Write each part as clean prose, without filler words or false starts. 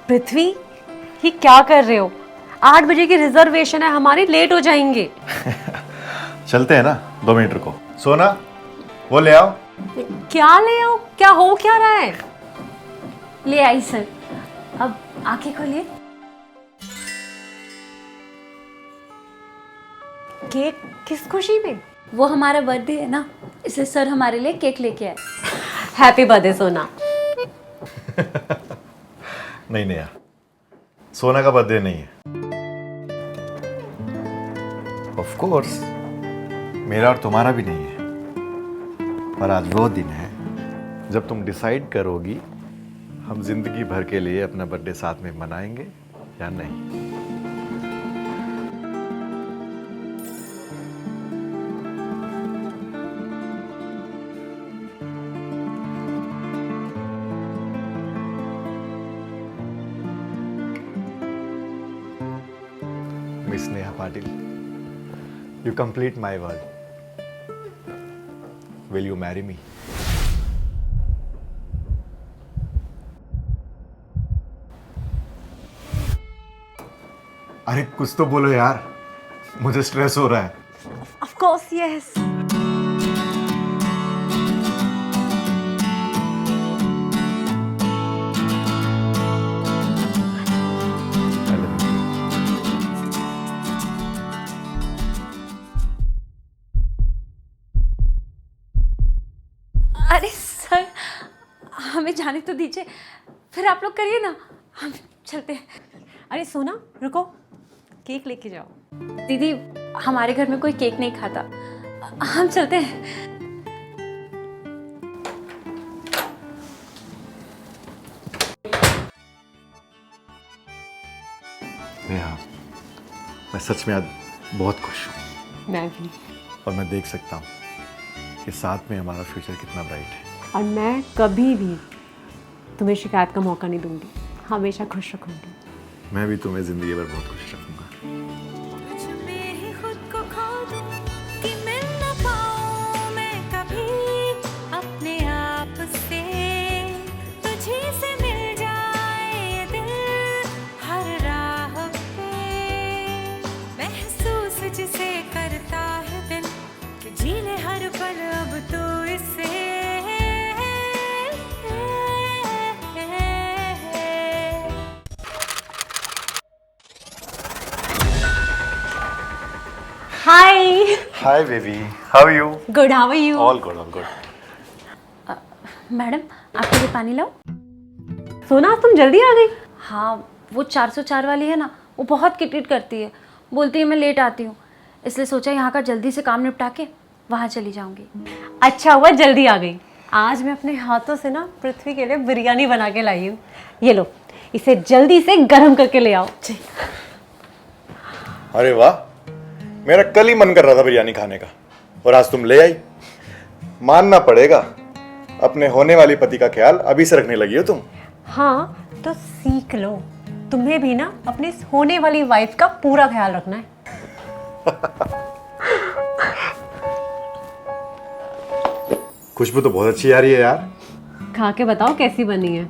पृथ्वी, ये क्या कर रहे हो? 8 बजे की रिजर्वेशन है हमारी, लेट हो जाएंगे। चलते हैं ना, 2 मिनट रुको। सोना, वो ले आओ। क्या ले आओ? क्या हो क्या रहा है? ले आई सर। अब आंखें खोलिए। केक किस खुशी में? वो हमारा बर्थडे है ना, इसलिए सर हमारे लिए केक लेके आए। हैप्पी बर्थडे सोना। नहीं नहीं यार, सोना का बर्थडे नहीं है। ऑफ कोर्स मेरा और तुम्हारा भी नहीं है, पर आज वो दिन है जब तुम डिसाइड करोगी हम जिंदगी भर के लिए अपना बर्थडे साथ में मनाएंगे या नहीं। Miss Neha Patil, you complete my world. Will you marry me? अरे कुछ तो बोलो यार, मुझे स्ट्रेस हो रहा है। Of course yes. अरे सर, हमें जाने तो दीजिए, फिर आप लोग करिए ना, हम चलते हैं। अरे सोना रुको, केक लेके जाओ। दीदी, हमारे घर में कोई केक नहीं खाता, हम चलते हैं। नेहा, मैं सच में आज बहुत खुश हूँ। मैं भी। और मैं देख सकता हूँ कि साथ में हमारा फ्यूचर कितना ब्राइट है। और मैं कभी भी तुम्हें शिकायत का मौका नहीं दूंगी, हमेशा खुश रखूंगी। मैं भी तुम्हें जिंदगी भर बहुत खुश रखूंगा। जिसे करता है दिल कि जीने हर पल अब तो इससे। Hi. Hi baby, how are you? Good, how are you? All good, all good. Madam, आपके लिए पानी लाओ? सोना तुम जल्दी आ गई? हाँ, वो 404 वाली है ना, वो बहुत किटकिट करती है, बोलती है मैं लेट आती हूँ, इसलिए सोचा यहाँ का जल्दी से काम निपटा के वहाँ चली जाऊँगी। अच्छा हुआ जल्दी आ गई। आज मैं अपने हाथों से ना पृथ्वी के लिए बिरयानी बना के लाई हूँ। ये लो, इसे जल्दी से गर्म करके ले आओ। अरे वाह, मेरा कल ही मन कर रहा था बिरयानी खाने का, और आज तुम ले आई। मानना पड़ेगा, अपने होने वाली पति का ख्याल अभी से रखने लगी हो तुम। हाँ तो सीख लो, तुम्हें भी ना अपनी होने वाली वाइफ का पूरा ख्याल रखना है। खुशबू तो बहुत अच्छी आ रही है यार। खा के बताओ कैसी बनी है।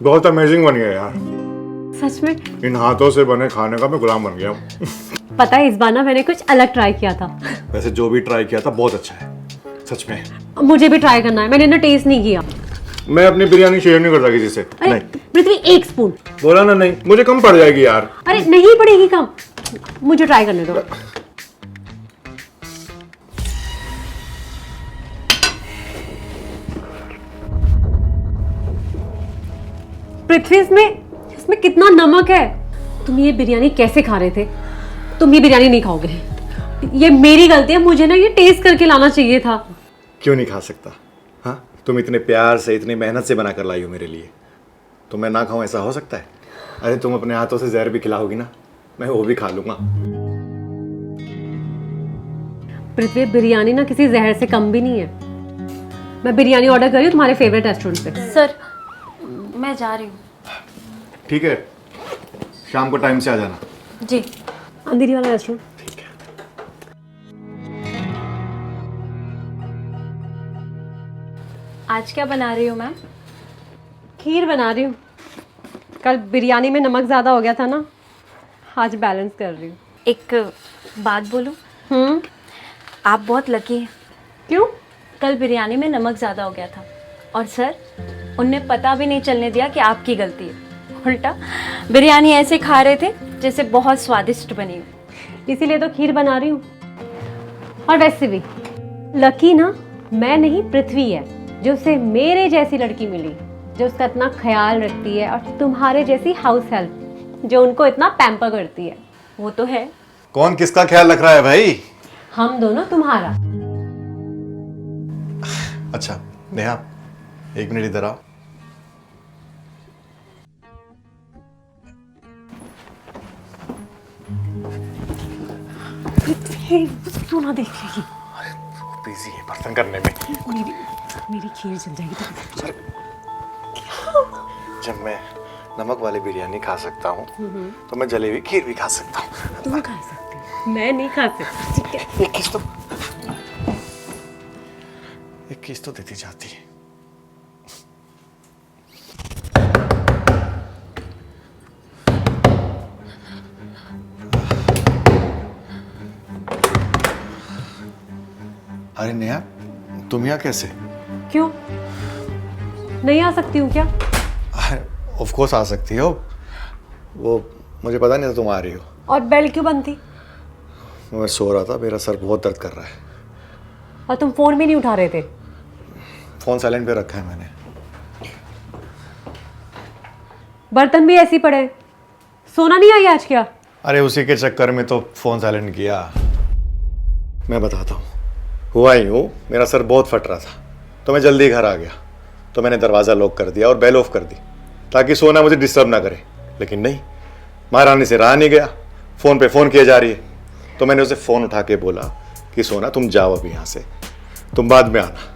बहुत अमेजिंग बनी है यार। सच में? इन हाथों से बने खाने का मैं गुलाम बन गया हूँ। पता है इस बार ना मैंने कुछ अलग ट्राई किया था। वैसे जो भी ट्राई किया था बहुत अच्छा है, सच में। मुझे भी ट्राई करना है, मैंने ना टेस्ट नहीं किया। मैं अपनी बिरयानी शेयर नहीं करता किसी से। अरे नहीं पृथ्वी, 1 स्पून। बोला ना, नहीं मुझे कम पड़ जाएगी यार। अरे नहीं पड़ेगी कम, मुझे ट्राई करने दो। पृथ्वी, इसमें कितना नमक है? तुम ये बिरयानी कैसे खा रहे थे? तुम ये बिरयानी नहीं खाओगे, ये मेरी गलती है, मुझे ना ये टेस्ट करके लाना चाहिए था। क्यों नहीं खा सकता? हाँ, तुम इतने प्यार से, इतनी मेहनत से बना कर लाई हो मेरे लिए, तो मैं ना खाऊं ऐसा हो सकता है? अरे तुम अपने हाथों से जहर भी खिलाओगी ना, मैं वो भी खा लूंगा। पृथ्वी, बिरयानी ना किसी जहर से कम भी नहीं है। मैं बिरयानी ऑर्डर कर रही हूँ तुम्हारे फेवरेट रेस्टोरेंट से। सर, मैं जा रही हूँ। ठीक है, शाम को टाइम से आ जाना। जी। अंधेरी वाला रेस्टोरेंट। आज क्या बना रही हो मैम? खीर बना रही हूँ। कल बिरयानी में नमक ज़्यादा हो गया था ना, आज बैलेंस कर रही हूँ। एक बात बोलूं, आप बहुत लकी हैं। क्यों? कल बिरयानी में नमक ज़्यादा हो गया था और सर उनने पता भी नहीं चलने दिया कि आपकी गलती है। उल्टा बिरयानी ऐसे खा रहे थे जैसे बहुत स्वादिष्ट बनी हो। इसीलिए तो खीर बना रही हूँ। और वैसे भी लकी ना मैं नहीं, पृथ्वी है जो उसे मेरे जैसी लड़की मिली, जो उसका इतना ख्याल रखती है, और तुम्हारे जैसी हाउस हेल्प जो उनको इतना पैम्पर करती है। वो तो है। कौन किसका ख्याल रख रहा है भाई? हम दोनों तुम्हारा। अच्छा नेहा, 1 मिनट इधर आओ। तू ना देख लेगी। बिजी है बर्तन करने में। मेरी खीर जल जाएगी तो। जब मैं नमक वाली बिरयानी खा सकता हूँ तो मैं जली हुई खीर भी खा सकता हूँ। तुम खा सकती हो, मैं नहीं खा सकती। ठीक है। एक किस तो देती जाती है। अरे नेहा, तुम यहाँ कैसे? क्यों नहीं आ सकती हूँ क्या? ऑफ कोर्स आ सकती हो। वो मुझे पता नहीं था तुम आ रही हो। और बेल क्यों बंद थी? मैं सो रहा था, मेरा सर बहुत दर्द कर रहा है। और तुम फोन भी नहीं उठा रहे थे? फोन साइलेंट पे रखा है मैंने। बर्तन भी ऐसे ही पड़े हैं। सोना नहीं आई आज क्या? अरे उसी के चक्कर में तो फोन साइलेंट किया। मैं बताता हूँ, हुआ ही हूँ, मेरा सर बहुत फट रहा था तो मैं जल्दी घर आ गया, तो मैंने दरवाज़ा लॉक कर दिया और बेल ऑफ कर दी ताकि सोना मुझे डिस्टर्ब ना करे। लेकिन नहीं, महारानी से रहा नहीं गया, फ़ोन पे फ़ोन किया जा रही है। तो मैंने उसे फ़ोन उठा के बोला कि सोना तुम जाओ अभी यहाँ से, तुम बाद में आना।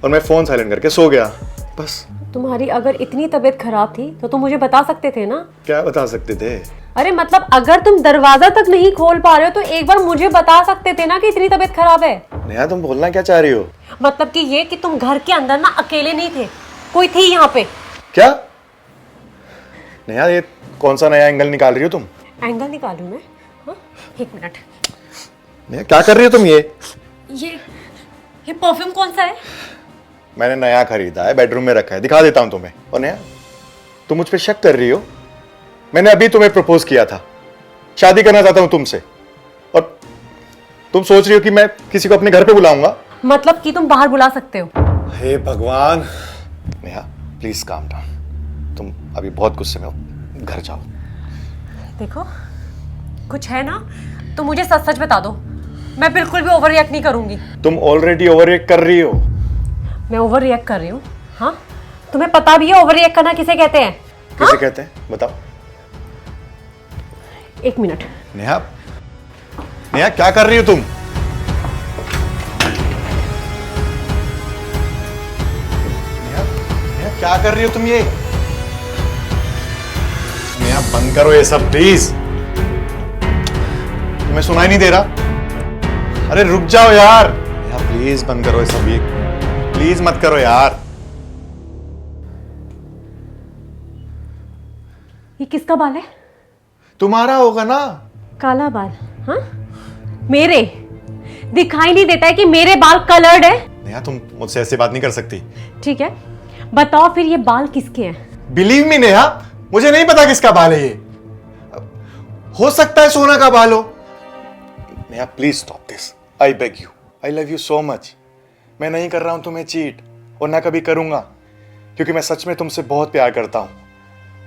और मैं फ़ोन साइलेंट करके सो गया, बस। तुम्हारी अगर इतनी तबीयत खराब थी तो तुम मुझे बता सकते थे ना। क्या बता सकते थे? अरे मतलब अगर तुम दरवाजा तक नहीं खोल पा रहे हो तो एक बार मुझे बता सकते थे ना कि इतनी तबीयत खराब है। नेहा तुम बोलना क्या चाह रही हो? मतलब कि ये कि तुम घर के अंदर ना अकेले नहीं थे, कोई थी यहाँ पे। क्या नेहा, ये कौन सा नया एंगल निकाल रही हो तुम? एंगल निकालूं मैं? हाँ? एक मिनट। नेहा क्या कर रही हो तुम? ये परफ्यूम कौन सा है? मैंने नया खरीदा है, बेडरूम में रखा है, दिखा देता हूं तुम्हें। और नेहा तुम मुझ पे शक कर रही हो? मैंने अभी तुम्हें प्रपोज किया था, शादी करना चाहता हूं तुमसे, और तुम सोच रही हो कि मैं किसी को अपने घर पे बुलाऊंगा? मतलब कि तुम बाहर बुला सकते हो? हे भगवान। नेहा प्लीज काम डाउन, तुम अभी बहुत गुस्से में हो, घर जाओ। देखो कुछ है ना तो मुझे सच सच बता दो, मैं बिल्कुल भी ओवर रिएक्ट नहीं करूंगी। तुम ऑलरेडी ओवर रिएक्ट कर रही हो। मैं ओवर रिएक्ट कर रही हूँ? हाँ, तुम्हें पता भी है ओवर रिएक्ट करना किसे कहते हैं? किसे कहते हैं बताओ? एक मिनट। नेहा, नेहा क्या कर रही हो तुम? नेहा, नेहा क्या कर रही हो तुम? ये नेहा बंद करो ये सब प्लीज। तुम्हें सुनाई नहीं दे रहा? अरे रुक जाओ यार। नेहा प्लीज बंद करो ये सब, ये प्लीज मत करो यार। ये किसका बाल है? तुम्हारा होगा ना। काला बाल? हाँ, मेरे दिखाई नहीं देता है कि मेरे बाल कलर्ड है? नेहा तुम मुझसे ऐसी बात नहीं कर सकती। ठीक है, बताओ फिर ये बाल किसके हैं? बिलीव मी नेहा, मुझे नहीं पता किसका बाल है ये। हो सकता है सोना का बाल हो। Neha please stop this, I beg you, I love you so much. मैं नहीं कर रहा हूं तुम्हें चीट, और ना कभी करूंगा, क्योंकि मैं सच में तुमसे बहुत प्यार करता हूं,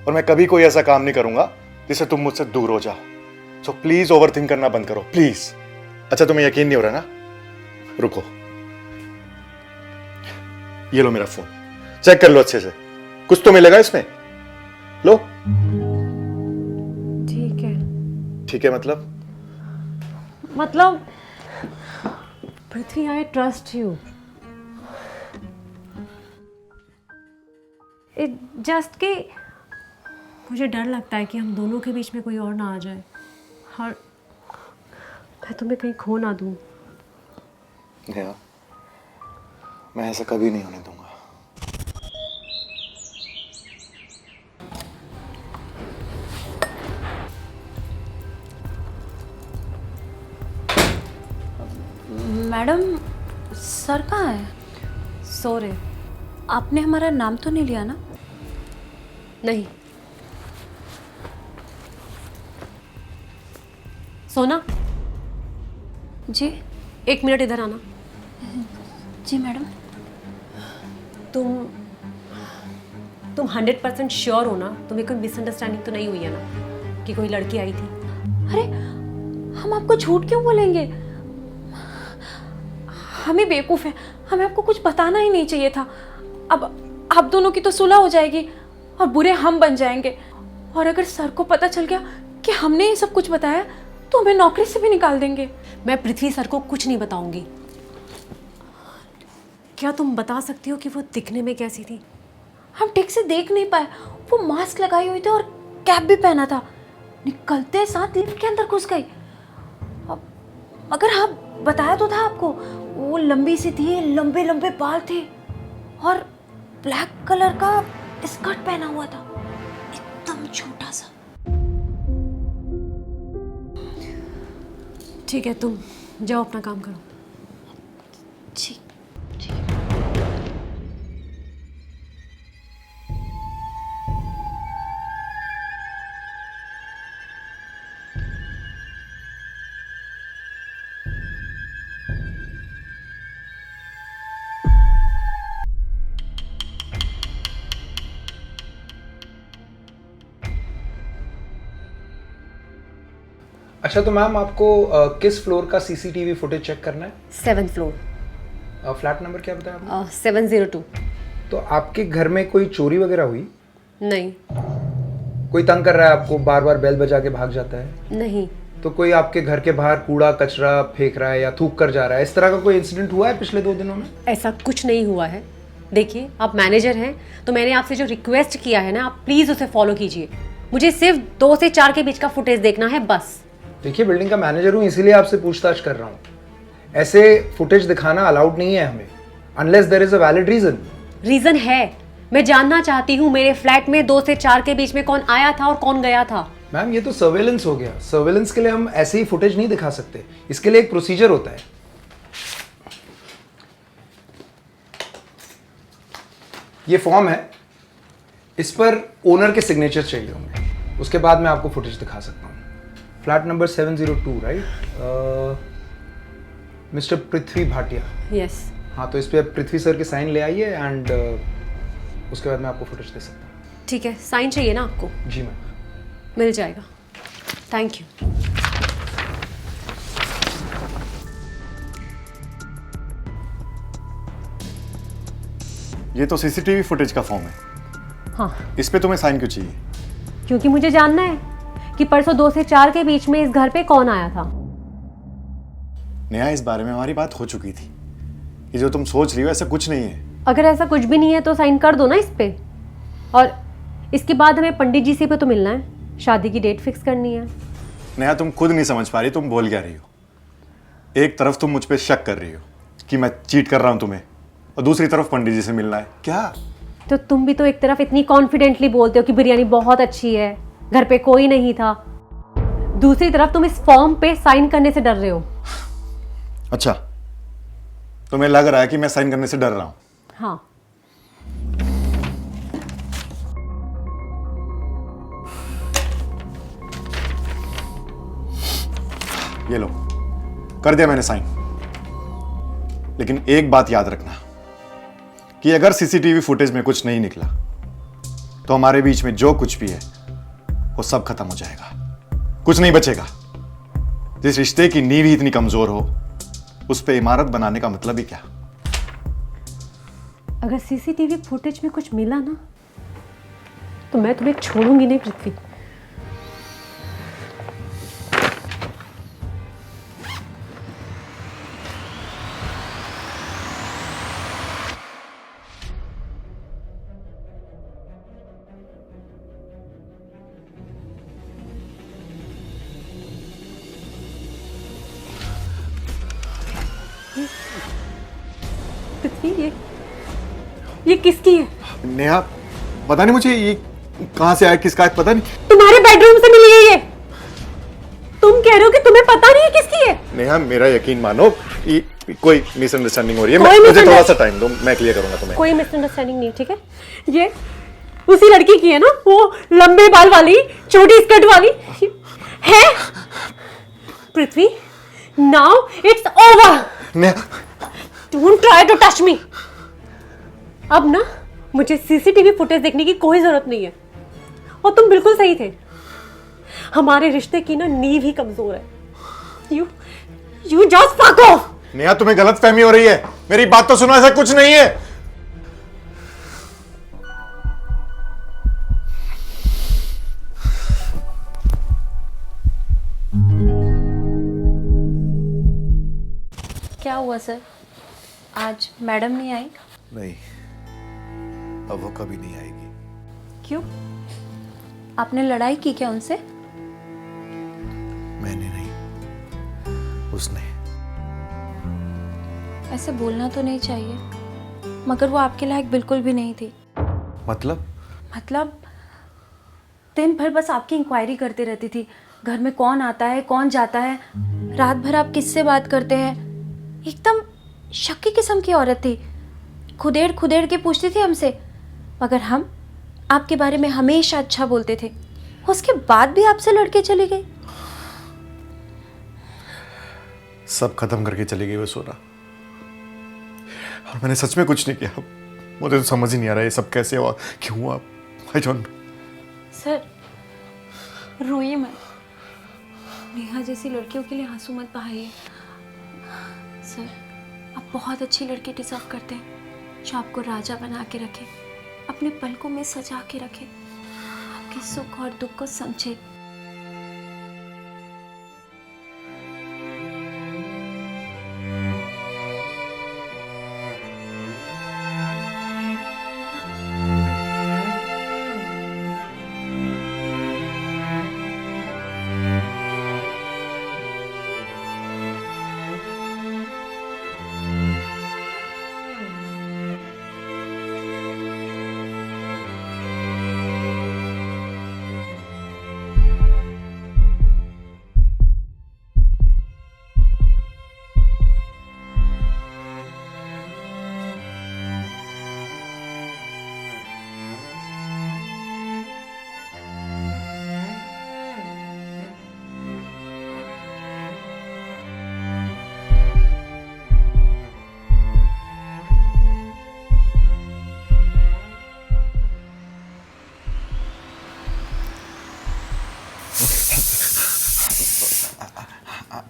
और मैं कभी कोई ऐसा काम नहीं करूंगा जिससे तुम मुझसे दूर हो जाओ। सो प्लीज ओवर थिंक करना बंद करो प्लीज। अच्छा तुम्हें यकीन नहीं हो रहा ना? रुको, ये लो मेरा फोन, चेक कर लो अच्छे से, कुछ तो मिलेगा इसमें। लो। ठीक है। ठीक है मतलब पृथ्वी, आई ट्रस्ट यू। जस्ट कि मुझे डर लगता है कि हम दोनों के बीच में कोई और ना आ जाए, और मैं तुम्हें कहीं खो ना दूं। नेहा, मैं ऐसा कभी नहीं होने दूंगा। मैडम सर कहाँ है? सो रहे? आपने हमारा नाम तो नहीं लिया ना? नहीं। सोना, जी 1 मिनट इधर आना। जी मैडम। तुम 100% श्योर हो ना? तुम्हें कोई मिसअंडरस्टैंडिंग तो नहीं हुई है ना कि कोई लड़की आई थी? अरे हम आपको झूठ क्यों बोलेंगे? हमें बेवकूफ़ है, हमें आपको कुछ बताना ही नहीं चाहिए था। अब आप दोनों की तो सुलह हो जाएगी और बुरे हम बन जाएंगे। और अगर सर को पता चल गया कि हमने ये सब कुछ बताया तो हमें नौकरी से भी निकाल देंगे। मैं पृथ्वी सर को कुछ नहीं बताऊंगी। क्या तुम बता सकती हो कि वो दिखने में कैसी थी? हम ठीक से देख नहीं पाए, वो मास्क लगाई हुई थी और कैप भी पहना था। निकलते साथ लिफ्ट के अंदर घुस गई। अगर हाँ बताया तो था आपको, वो लंबी सी थी, लंबे लंबे बाल थे और ब्लैक कलर का स्कर्ट पहना हुआ था, एकदम छोटा सा। ठीक है, तुम जाओ अपना काम करो। जी। अच्छा, तो मैम आपको किस फ्लोर का सीसीटीवी फुटेज चेक करना है? 7th फ्लोर, फ्लैट नंबर क्या बताया आपने? 702। तो आपके घर में कोई चोरी वगैरह हुई? नहीं। कोई तंग कर रहा है आपको, बार बार बेल बजा के भाग जाता है? नहीं। तो कोई आपके घर के बाहर कूड़ा कचरा फेंक रहा है या थूक कर जा रहा है, इस तरह का कोई इंसिडेंट हुआ है पिछले 2 दिनों में? ऐसा कुछ नहीं हुआ है। देखिए, आप मैनेजर हैं तो मैंने आपसे जो रिक्वेस्ट किया है ना, आप प्लीज उसे फॉलो कीजिए। मुझे सिर्फ 2 से 4 के बीच का फुटेज देखना है, बस। देखिए, बिल्डिंग का मैनेजर हूँ, इसीलिए आपसे पूछताछ कर रहा हूँ। ऐसे फुटेज दिखाना अलाउड नहीं है हमें, unless there is a valid reason. Reason है। मैं जानना चाहती हूँ मेरे फ्लैट में 2 से 4 के बीच में कौन आया था और कौन गया था। मैम, ये तो सर्वेलेंस हो गया। सर्वेलेंस के लिए हम ऐसे ही फुटेज नहीं दिखा सकते, इसके लिए एक प्रोसीजर होता है। ये फॉर्म है, इस पर ओनर के सिग्नेचर चाहिए होंगे, उसके बाद मैं आपको फुटेज दिखा सकता हूँ। Flat number 702, right? मिस्टर पृथ्वी भाटिया। यस। हाँ, तो इस पे पृथ्वी सर के साइन ले आइए एंड उसके बाद मैं आपको फुटेज दे सकता हूँ। ठीक है, साइन चाहिए ना आपको? जी मैम। मिल जाएगा, थैंक यू। ये तो सीसीटीवी फुटेज का फॉर्म है। हाँ, इस पे तुम्हें साइन क्यों चाहिए? क्योंकि मुझे जानना है कि परसों 2 से 4 के बीच में इस घर पे कौन आया था। नेहा, इस बारे में हमारी बात हो चुकी थी कि जो तुम सोच रही हो ऐसा कुछ नहीं है। अगर ऐसा कुछ भी नहीं है तो साइन कर दो ना इस पे। और इसके बाद हमें पंडित जी से पे तो मिलना है, शादी की डेट फिक्स करनी है। नेहा, तुम खुद नहीं समझ पा रही तुम बोल क्या रही हो। एक तरफ तुम मुझ पे शक कर रही हो कि मैं चीट कर रहा हूं तुम्हें, और दूसरी तरफ पंडित जी से मिलना है क्या? तो तुम भी तो एक तरफ इतनी कॉन्फिडेंटली बोलते हो कि बिरयानी बहुत अच्छी है, घर पे कोई नहीं था, दूसरी तरफ तुम इस फॉर्म पे साइन करने से डर रहे हो। अच्छा, तुम्हें लग रहा है कि मैं साइन करने से डर रहा हूं? हाँ। ये लो, कर दिया मैंने साइन। लेकिन एक बात याद रखना कि अगर सीसीटीवी फुटेज में कुछ नहीं निकला तो हमारे बीच में जो कुछ भी है वो सब खत्म हो जाएगा, कुछ नहीं बचेगा। जिस रिश्ते की नींव ही इतनी कमजोर हो उस पे इमारत बनाने का मतलब ही क्या? अगर सीसीटीवी फुटेज में कुछ मिला ना तो मैं तुम्हें छोड़ूंगी नहीं पृथ्वी। पृथ्वी, ये किसकी है? नेहा, पता नहीं मुझे ये कहां से आया, किसका है, पता नहीं। तुम्हारे बेडरूम से मिली है ये। तुम कह रहे हो कि तुम्हें पता नहीं है किसकी है? नेहा मेरा यकीन मानो, कोई मिसअंडरस्टैंडिंग हो रही है। कोई मुझे थोड़ा misunderstanding- सा टाइम दो, मैं क्लियर करूंगा तुम्हें। कोई मिसअंडरस्टैंडिंग नहीं है, ठीक है? ये उसी लड़की की है ना, वो लंबे बाल वाली, छोटी स्कर्ट वाली है। Prithvi, now it's over. Neha don't try to touch me. अब ना मुझे सीसीटीवी फुटेज देखने की कोई जरूरत नहीं है। और तुम बिल्कुल सही थे, हमारे रिश्ते की ना नींव ही कमजोर है। You just fuck off. Neha तुम्हें गलतफहमी हो रही है, मेरी बात तो सुनो, ऐसा कुछ नहीं है। क्या हुआ सर, आज मैडम नहीं आई? नहीं, अब वो कभी नहीं आएगी। क्यों, आपने लड़ाई की क्या उनसे? मैंने नहीं, उसने। ऐसे बोलना तो नहीं चाहिए, मगर वो आपके लायक बिल्कुल भी नहीं थी। मतलब दिन भर बस आपकी इंक्वायरी करते रहती थी, घर में कौन आता है कौन जाता है, रात भर आप किससे बात करते हैं। एकदम शक्की किस्म की औरत थी, खुदेड़ खुदेड़ के पूछती थी हमसे, मगर हम आपके बारे में हमेशा अच्छा बोलते थे। उसके बाद भी आपसे लड़के चली गई। सब खत्म करके चली गई वो सोना, और मैंने सच में कुछ नहीं किया। मुझे तो समझ ही नहीं आ रहा ये सब कैसे हुआ, क्यों हुआ। I don't. सर रोइए मत, नेहा जैसी लड़कियों के लिए आंसू मत बहाइए। सर आप बहुत अच्छी लड़की डिजर्व करते हैं, जो आपको राजा बना के रखे, अपने पलकों में सजा के रखे, आपके सुख और दुख को समझे।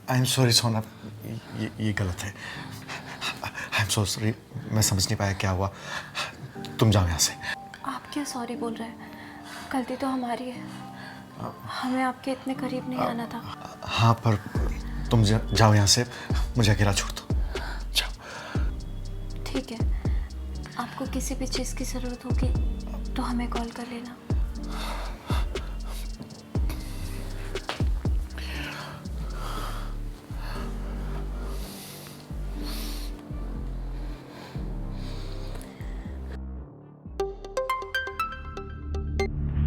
आई एम सॉरी सोना, ये गलत है। आई एम सो सॉरी, मैं समझ नहीं पाया क्या हुआ। तुम जाओ यहाँ से। आप क्या सॉरी बोल रहे हैं, गलती तो हमारी है, हमें आपके इतने करीब नहीं आना था। हाँ पर तुम जाओ यहाँ से, मुझे अकेला छोड़ दो, जाओ। ठीक है, आपको किसी भी चीज़ की ज़रूरत होगी तो हमें कॉल कर लेना।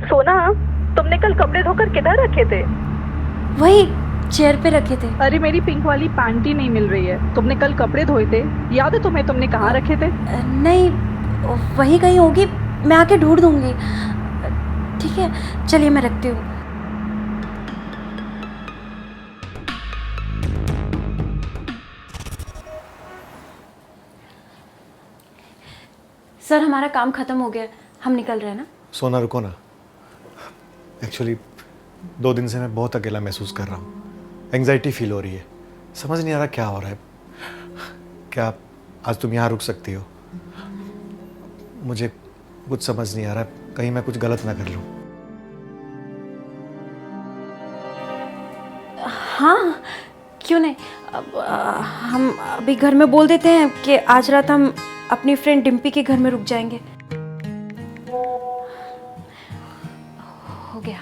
सोना, तुमने कल कपड़े धोकर किधर रखे थे? वही चेयर पे रखे थे। अरे मेरी पिंक वाली पैंट ही नहीं मिल रही है। तुमने कल कपड़े धोए थे, याद है तुम्हें? तुमने कहाँ रखे थे? नहीं, वही कहीं होगी, मैं आके ढूंढ दूंगी। ठीक है, चलिए मैं रखती हूँ। सर हमारा काम खत्म हो गया, हम निकल रहे हैं ना? सोना रुको ना, एक्चुअली 2 दिन से मैं बहुत अकेला महसूस कर रहा हूँ। एंग्जाइटी फील हो रही है, समझ नहीं आ रहा क्या हो रहा है। क्या आज तुम यहाँ रुक सकती हो? मुझे कुछ समझ नहीं आ रहा, कहीं मैं कुछ गलत ना कर लूँ। हाँ क्यों नहीं, हम अभी घर में बोल देते हैं कि आज रात हम अपनी फ्रेंड डिम्पी के घर में रुक जाएंगे। हो गया।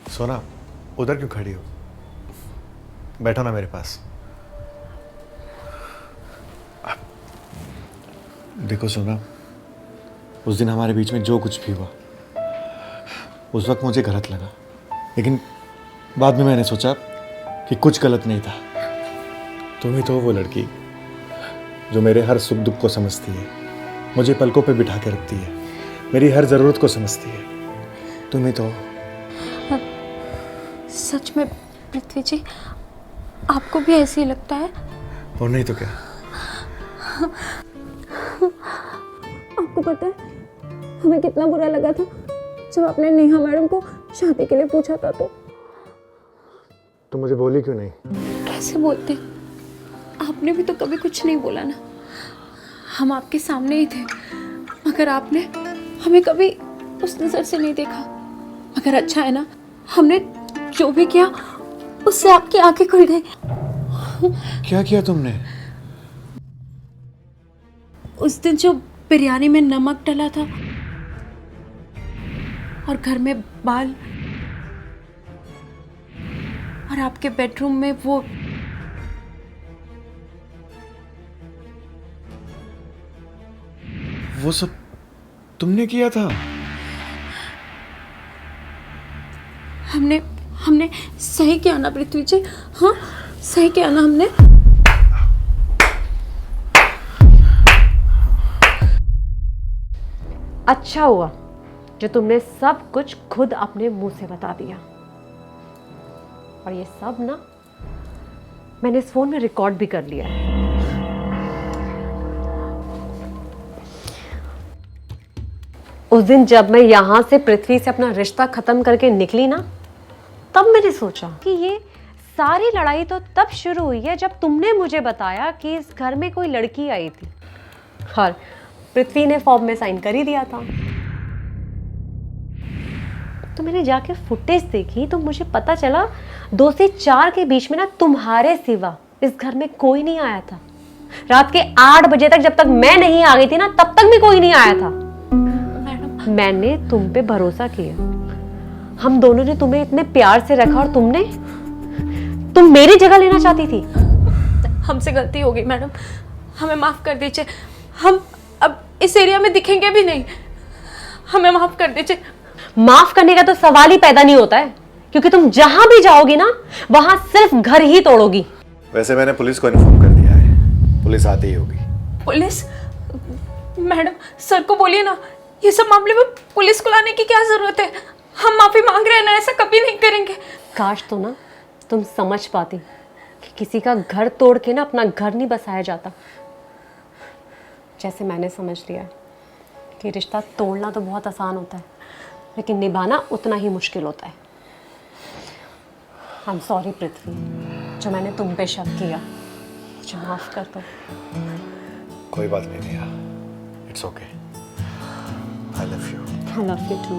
सोना उधर क्यों खड़ी हो, बैठो ना मेरे पास। देखो सोना, उस दिन हमारे बीच में जो कुछ भी हुआ उस वक्त मुझे गलत लगा, लेकिन बाद में मैंने सोचा कि कुछ गलत नहीं था। तुम ही तो हो वो लड़की जो मेरे हर सुख दुख को समझती है, मुझे पलकों पे बिठा के रखती है, मेरी हर ज़रूरत को समझती है। तुम ही तो हो। सच में पृथ्वी जी, आपको भी ऐसे ही लगता है? और नहीं तो क्या। आपको पता है हमें कितना बुरा लगा था जब आपने नेहा मैडम को शादी के लिए पूछा था। तो मुझे बोली क्यों नहीं? कैसे बोलते, आपने भी तो कभी कुछ नहीं बोला ना। हम आपके सामने ही थे, मगर आपने हमें कभी उस नज़र से नहीं देखा। मगर अच्छा है ना, हमने जो भी किया उससे आपकी आंखें खुल गई। क्या किया तुमने? उस दिन जो बिरयानी में नमक डला था और घर में बाल, और आपके बेडरूम में वो सब तुमने किया था? हमने सही किया ना पृथ्वी जी? हाँ, सही किया ना हमने? अच्छा हुआ जो तुमने सब कुछ खुद अपने मुंह से बता दिया। और ये सब ना मैंने इस फोन में रिकॉर्ड भी कर लिया है। उस दिन जब मैं यहां से पृथ्वी से अपना रिश्ता खत्म करके निकली ना, तब मैंने सोचा कि ये सारी लड़ाई तो तब शुरू हुई है जब तुमने मुझे बताया कि इस घर में कोई लड़की आई थी और पृथ्वी ने फॉर्म में साइन कर ही दिया था। तो मैंने जाके फुटेज देखी तो मुझे पता चला 2 से 4 के बीच में ना तुम्हारे सिवा इस घर में कोई नहीं आया था। रात के 8 बजे तक, जब तक मैं नहीं आ गई थी ना, तब तक भी कोई नहीं आया था। मैंने तुम पे भरोसा किया, हम दोनों ने तुम्हें इतने प्यार से रखा, और तुम मेरी जगह लेना चाहती थी। हमसे गलती हो गई मैडम, हमें माफ कर दीजिए। हम अब इस एरिया में दिखेंगे भी नहीं, हमें माफ कर दीजिए। माफ करने का तो सवाल ही पैदा नहीं होता है, क्योंकि तुम जहां भी जाओगी ना, वहां सिर्फ घर ही तोड़ोगी। वैसे मैंने पुलिस को इन्फॉर्म कर दिया है, पुलिस आती ही होगी। पुलिस? मैडम, सर को बोलिए ना, ये सब मामले में पुलिस को लाने की क्या जरूरत है? हम माफी मांग रहे हैं ना, ऐसा कभी नहीं करेंगे। काश तो ना तुम समझ पाती कि किसी का घर तोड़ के ना अपना घर नहीं बसाया जाता। जैसे मैंने समझ लिया कि रिश्ता तोड़ना तो बहुत आसान होता है, लेकिन निभाना उतना ही मुश्किल होता है। आई एम सॉरी पृथ्वी, जो मैंने तुम पे शक किया, मुझे माफ कर दो। कोई बात नहीं Neha, it's okay. I love you. I love you to.